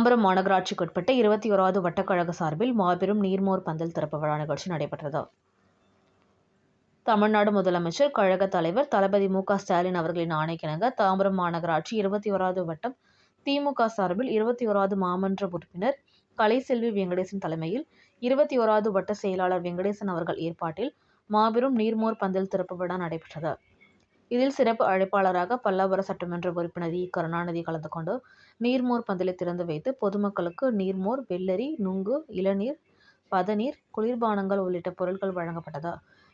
தாம்பரம் மாநகராட்சிக்குட்பட்ட 21வது வட்டக்கழக சார்பில் மாபெரும் நீர்மோர் பந்தல் திறப்பு விழா நிகழ்ச்சி நடைபெற்றது. தமிழ்நாடு முதலமைச்சர், கழக தலைவர் தளபதி மு.க.ஸ்டாலின் அவர்களின் ஆணைக்கிணங்க தாம்பரம் மாநகராட்சி 21வது வட்டம் திமுக சார்பில் 21வது மாமன்ற உறுப்பினர் கலைசெல்வி வெங்கடேசன் தலைமையில் 21வது வட்ட செயலாளர் வெங்கடேசன் அவர்கள் ஏற்பாட்டில் மாபெரும் நீர்மோர் பந்தல் திறப்பு விழா நடைபெற்றது. இதில் சிறப்பு அழைப்பாளராக பல்லாவரம் சட்டமன்ற உறுப்பினர் இ. கருணாநிதி கலந்து கொண்டு நீர்மோர் பந்தலை திறந்து வைத்து பொதுமக்களுக்கு நீர்மோர், வெள்ளரி, நுங்கு, இளநீர், பதநீர், குளிர்பானங்கள் உள்ளிட்ட பொருட்கள் வழங்கப்பட்டது.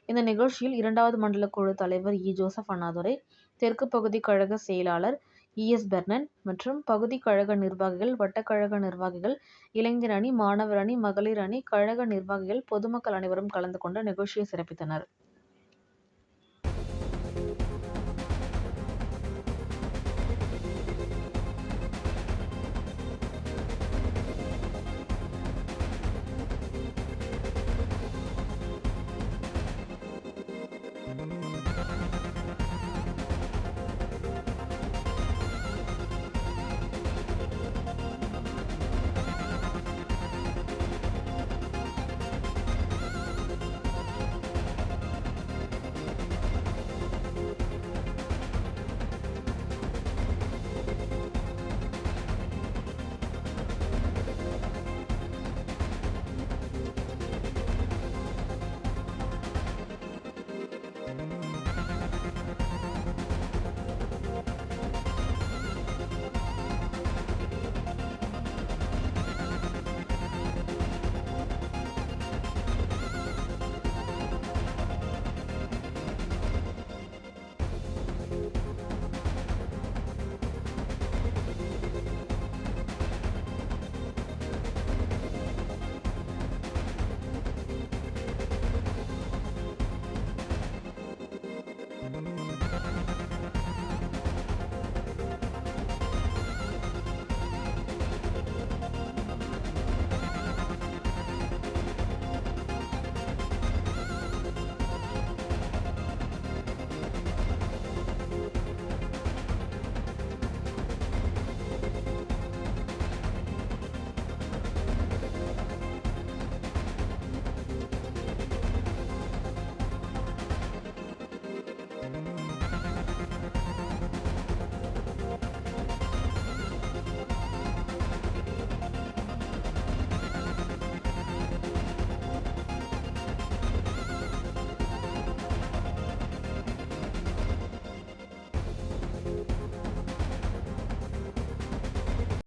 இந்த நிகழ்ச்சியில் 2வது மண்டல குழு தலைவர் இ. ஜோசப் அண்ணாதுரை, தெற்கு பகுதி கழக செயலாளர் இ. எஸ். பெர்னன் மற்றும் பகுதி கழக நிர்வாகிகள், வட்டக்கழக நிர்வாகிகள், இளைஞர் அணி, மாணவர் அணி, மகளிர் அணி, கழக நிர்வாகிகள், பொதுமக்கள் அனைவரும் கலந்து கொண்டு நிகழ்ச்சியை சிறப்பித்தனர்.